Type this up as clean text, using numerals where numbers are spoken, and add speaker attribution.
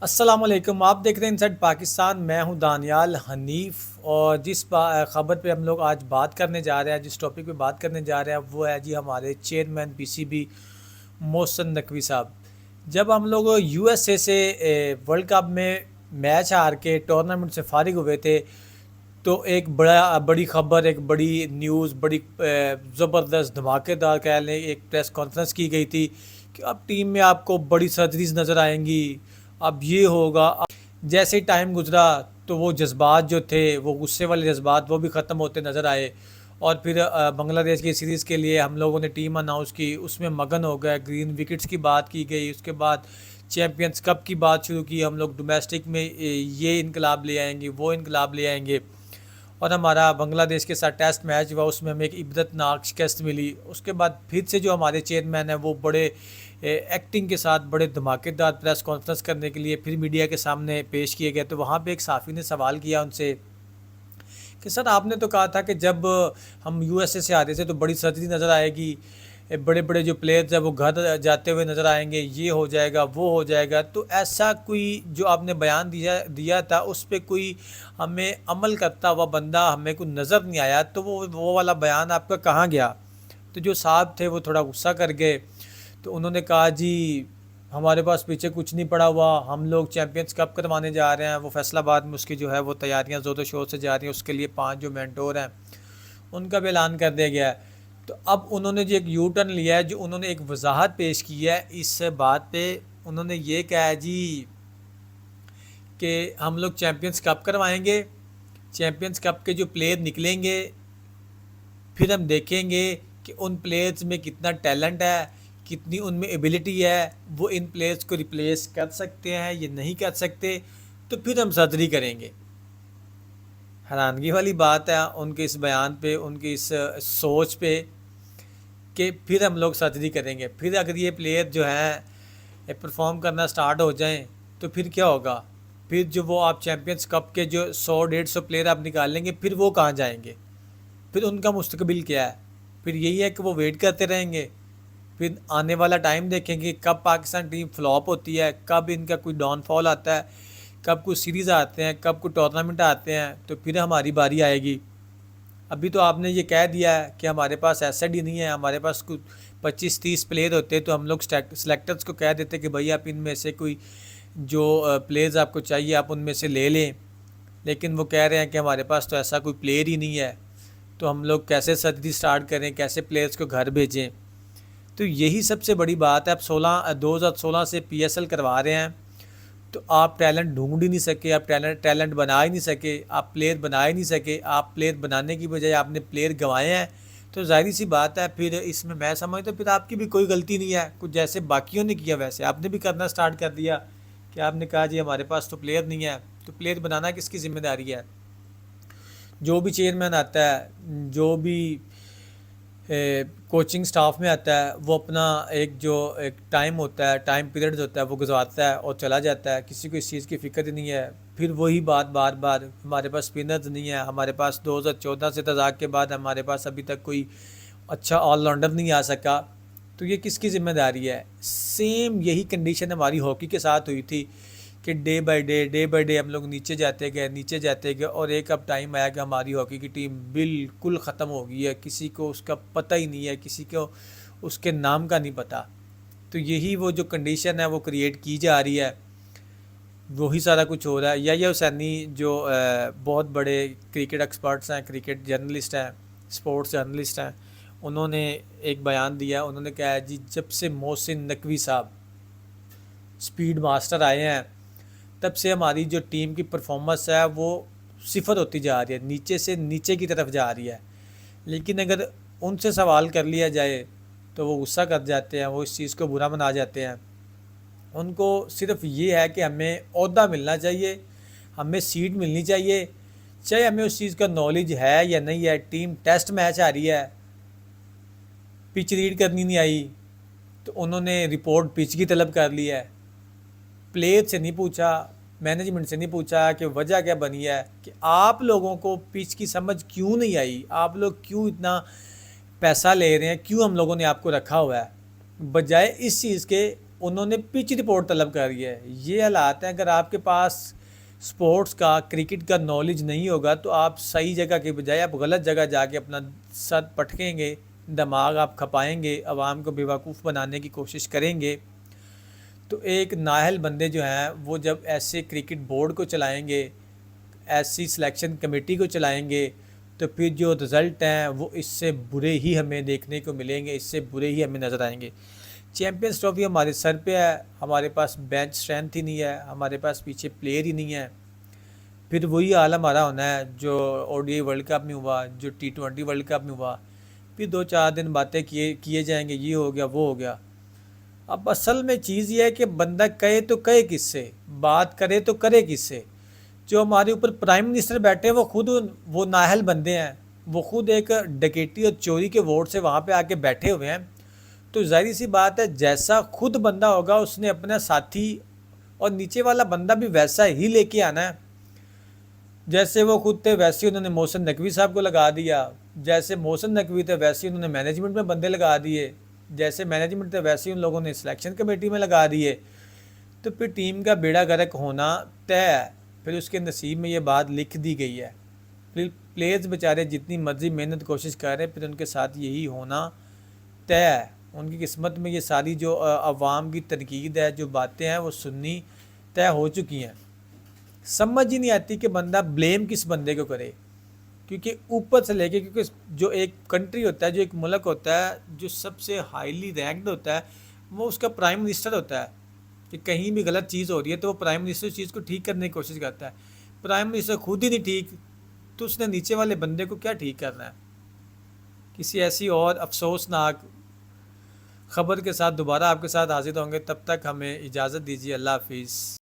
Speaker 1: السلام علیکم، آپ دیکھ رہے ہیں انسائڈ پاکستان. میں ہوں دانیال حنیف، اور جس خبر پہ ہم لوگ آج بات کرنے جا رہے ہیں، جس ٹاپک پہ بات کرنے جا رہے ہیں وہ ہے جی ہمارے chairman P C B Mohsin Naqvi صاحب. جب ہم لوگ یو ایس اے سے ورلڈ کپ میں میچ ہار کے ٹورنامنٹ سے فارغ ہوئے تھے، تو ایک بڑی خبر، ایک بڑی نیوز، بڑی زبردست دھماکے دار کہہ لیں، ایک پریس کانفرنس کی گئی تھی کہ اب ٹیم میں آپ کو بڑی سرجریز نظر آئیں گی، اب یہ ہوگا. جیسے ہی ٹائم گزرا تو وہ جذبات جو تھے، وہ غصے والے جذبات، وہ بھی ختم ہوتے نظر آئے. اور پھر بنگلہ دیش کی سیریز کے لیے ہم لوگوں نے ٹیم اناؤنس کی، اس میں مگن ہو گئے. گرین وکٹس کی بات کی گئی، اس کے بعد چیمپئنز کپ کی بات شروع کی. ہم لوگ ڈومیسٹک میں یہ انقلاب لے آئیں گے، وہ انقلاب لے آئیں گے. اور ہمارا بنگلہ دیش کے ساتھ ٹیسٹ میچ ہوا، اس میں ہمیں ایک عبرت ناک شکست ملی. اس کے بعد پھر سے جو ہمارے چیئرمین ہیں وہ بڑے ایکٹنگ کے ساتھ بڑے دھماکے دار پریس کانفرنس کرنے کے لیے پھر میڈیا کے سامنے پیش کیے گئے. تو وہاں پہ ایک صحافی نے سوال کیا ان سے کہ سر، آپ نے تو کہا تھا کہ جب ہم یو ایس اے سے آتے تھے تو بڑی سرجری نظر آئے گی، بڑے بڑے جو پلیئرز ہیں وہ گھر جاتے ہوئے نظر آئیں گے، یہ ہو جائے گا، وہ ہو جائے گا. تو ایسا کوئی جو آپ نے بیان دیا تھا اس پہ کوئی ہمیں عمل کرتا ہوا بندہ ہمیں کوئی نظر نہیں آیا. تو وہ والا بیان آپ کا کہاں گیا؟ تو جو صاحب تھے وہ تھوڑا غصہ کر گئے. تو انہوں نے کہا جی ہمارے پاس پیچھے کچھ نہیں پڑا ہوا، ہم لوگ چیمپئنز کپ کروانے جا رہے ہیں. وہ فیصل آباد میں اس کی جو ہے وہ تیاریاں زور و شور سے جا رہی ہیں. اس کے لیے 5 جو مینٹور ہیں ان کا بھی اعلان کر دیا گیا ہے. تو اب انہوں نے جو ایک یو ٹرن لیا ہے، جو انہوں نے ایک وضاحت پیش کی ہے اس بات پہ. انہوں نے یہ کہا ہے جی کہ ہم لوگ چیمپئنز کپ کروائیں گے، چیمپئنز کپ کے جو پلیئر نکلیں گے پھر ہم دیکھیں گے کہ ان پلیئرز میں کتنا ٹیلنٹ ہے، کتنی ان میں ایبلٹی ہے، وہ ان پلیئرز کو ریپلیس کر سکتے ہیں یا نہیں کر سکتے. تو پھر ہم سرجری کریں گے. حیرانگی والی بات ہے ان کے اس بیان پہ، ان کی اس سوچ پہ کہ پھر ہم لوگ سرجری کریں گے. پھر اگر یہ پلیئر جو ہیں پرفارم کرنا سٹارٹ ہو جائیں تو پھر کیا ہوگا؟ پھر جو وہ آپ چیمپئنز کپ کے جو 100-150 پلیئر آپ نکال لیں گے، پھر وہ کہاں جائیں گے؟ پھر ان کا مستقبل کیا ہے؟ پھر یہی ہے کہ وہ ویٹ کرتے رہیں گے. پھر آنے والا ٹائم دیکھیں گے کب پاکستان ٹیم فلاپ ہوتی ہے، کب ان کا کوئی ڈاؤن فال آتا ہے، کب کوئی سیریز آتے ہیں، کب کوئی ٹورنامنٹ آتے ہیں. تو پھر ہماری باری آئے گی. ابھی تو آپ نے یہ کہہ دیا ہے کہ ہمارے پاس ایسڈ ہی نہیں ہے، ہمارے پاس کوئی 25-30 پلیئر ہوتے تو ہم لوگ سلیکٹرز کو کہہ دیتے کہ بھائی آپ ان میں سے کوئی جو پلیئرز آپ کو چاہیے آپ ان میں سے لے لیں. لیکن وہ کہہ رہے ہیں کہ ہمارے پاس تو ایسا کوئی پلیئر ہی نہیں ہے، تو ہم لوگ کیسے سرجری سٹارٹ کریں، کیسے پلیئرز کو گھر بھیجیں. تو یہی سب سے بڑی بات ہے. اب 2016 سے پی ایس ایل کروا رہے ہیں تو آپ ٹیلنٹ ڈھونڈ ہی نہیں سکے، آپ ٹیلنٹ بنا ہی نہیں سکے، آپ پلیئر بنا ہی نہیں سکے. آپ پلیئر بنانے کی بجائے آپ نے پلیئر گنوائے ہیں. تو ظاہری سی بات ہے پھر اس میں سمجھتا ہوں پھر آپ کی بھی کوئی غلطی نہیں ہے. کچھ جیسے باقیوں نے کیا ویسے آپ نے بھی کرنا سٹارٹ کر دیا کہ آپ نے کہا جی ہمارے پاس تو پلیئر نہیں ہے. تو پلیئر بنانا کس کی ذمہ داری ہے؟ جو بھی چیئرمین آتا ہے، جو بھی کوچنگ سٹاف میں آتا ہے، وہ اپنا ایک ٹائم ہوتا ہے، ٹائم پیریڈ ہوتا ہے، وہ گزارتا ہے اور چلا جاتا ہے. کسی کو اس چیز کی فکر ہی نہیں ہے. پھر وہی بات بار بار، ہمارے پاس اسپنرز نہیں ہے، ہمارے پاس 2014 سے تضاد کے بعد ہمارے پاس ابھی تک کوئی اچھا آل راؤنڈر نہیں آ سکا. تو یہ کس کی ذمہ داری ہے؟ سیم یہی کنڈیشن ہماری ہاکی کے ساتھ ہوئی تھی کہ ڈے بائی ڈے ہم لوگ نیچے جاتے گئے اور ایک اب ٹائم آیا کہ ہماری ہاکی کی ٹیم بالکل ختم ہو گئی ہے، کسی کو اس کا پتہ ہی نہیں ہے، کسی کو اس کے نام کا نہیں پتہ. تو یہی وہ جو کنڈیشن ہے وہ کریٹ کی جا رہی ہے، وہی سارا کچھ ہو رہا ہے. یا حسینی جو بہت بڑے کرکٹ ایکسپرٹس ہیں، کرکٹ جرنلسٹ ہیں، سپورٹس جرنلسٹ ہیں، انہوں نے ایک بیان دیا. انہوں نے کہا جی جب سے محسن نقوی صاحب سپیڈ ماسٹر آئے ہیں تب سے ہماری جو ٹیم کی پرفارمنس ہے وہ صفر ہوتی جا رہی ہے، نیچے سے نیچے کی طرف جا رہی ہے. لیکن اگر ان سے سوال کر لیا جائے تو وہ غصہ کر جاتے ہیں، وہ اس چیز کو برا منا جاتے ہیں. ان کو صرف یہ ہے کہ ہمیں عہدہ ملنا چاہیے، ہمیں سیٹ ملنی چاہیے، چاہے ہمیں اس چیز کا نالج ہے یا نہیں ہے. ٹیم ٹیسٹ میچ آ رہی ہے، پچ ریڈ کرنی نہیں آئی تو انہوں نے رپورٹ پچ کی طلب کر لی ہے. پلیئر سے نہیں پوچھا، مینجمنٹ سے نہیں پوچھا کہ وجہ کیا بنی ہے، کہ آپ لوگوں کو پچ کی سمجھ کیوں نہیں آئی، آپ لوگ کیوں اتنا پیسہ لے رہے ہیں، کیوں ہم لوگوں نے آپ کو رکھا ہوا ہے. بجائے اس چیز کے انہوں نے پچ رپورٹ طلب کری ہے۔ یہ حالات ہیں، اگر آپ کے پاس سپورٹس کا کرکٹ کا نالج نہیں ہوگا تو آپ صحیح جگہ کے بجائے آپ غلط جگہ جا کے اپنا سر پٹکیں گے، دماغ آپ کھپائیں گے، عوام کو بیوقوف بنانے کی کوشش کریں گے۔ تو ایک نااہل بندے جو ہیں وہ جب ایسے کرکٹ بورڈ کو چلائیں گے، ایسی سلیکشن کمیٹی کو چلائیں گے، تو پھر جو رزلٹ ہیں وہ اس سے برے ہی ہمیں دیکھنے کو ملیں گے، اس سے برے ہی ہمیں نظر آئیں گے۔ چیمپئنز ٹرافی ہمارے سر پہ ہے، ہمارے پاس بینچ اسٹرینتھ ہی نہیں ہے، ہمارے پاس پیچھے پلیئر ہی نہیں ہے، پھر وہی حال ہمارا ہونا ہے جو O D I world cup میں ہوا، جو T20 ورلڈ کپ میں ہوا۔ پھر 2-4 دن باتیں کیے جائیں گے، یہ ہو گیا وہ ہو گیا۔ اب اصل میں چیز یہ ہے کہ بندہ کہے تو کہے کس سے، بات کرے تو کرے کس سے۔ جو ہمارے اوپر پرائم منسٹر بیٹھے ہیں وہ نااہل بندے ہیں، وہ خود ایک ڈکیتی اور چوری کے ووٹ سے وہاں پہ آ کے بیٹھے ہوئے ہیں۔ تو ظاہری سی بات ہے، جیسا خود بندہ ہوگا اس نے اپنا ساتھی اور نیچے والا بندہ بھی ویسا ہی لے کے آنا ہے۔ جیسے وہ خود تھے ویسے انہوں نے محسن نقوی صاحب کو لگا دیا، جیسے محسن نقوی تھے ویسے انہوں نے مینجمنٹ میں بندے لگا دیے، جیسے مینجمنٹ تھے ویسے ان لوگوں نے سلیکشن کمیٹی میں لگا دیے۔ تو پھر ٹیم کا بیڑا غرق ہونا طے ہے، پھر اس کے نصیب میں یہ بات لکھ دی گئی ہے۔ پھر پلیئرز بیچارے جتنی مرضی محنت کوشش کر رہے ہیں، پھر ان کے ساتھ یہی ہونا طے ہے۔ ان کی قسمت میں یہ ساری جو عوام کی تنقید ہے، جو باتیں ہیں وہ سننی طے ہو چکی ہیں۔ سمجھ ہی نہیں آتی کہ بندہ بلیم کس بندے کو کرے، کیونکہ اوپر سے لے کے، کیونکہ جو ایک کنٹری ہوتا ہے، جو ایک ملک ہوتا ہے، جو سب سے ہائیلی رینکڈ ہوتا ہے، وہ اس کا پرائم منسٹر ہوتا ہے۔ کہ کہیں بھی غلط چیز ہو رہی ہے تو وہ پرائم منسٹر اس چیز کو ٹھیک کرنے کی کوشش کرتا ہے۔ پرائم منسٹر خود ہی نہیں ٹھیک تو اس نے نیچے والے بندے کو کیا ٹھیک کرنا ہے۔ کسی ایسی اور افسوسناک خبر کے ساتھ دوبارہ آپ کے ساتھ حاضر ہوں گے، تب تک ہمیں اجازت دیجیے۔ اللہ حافظ۔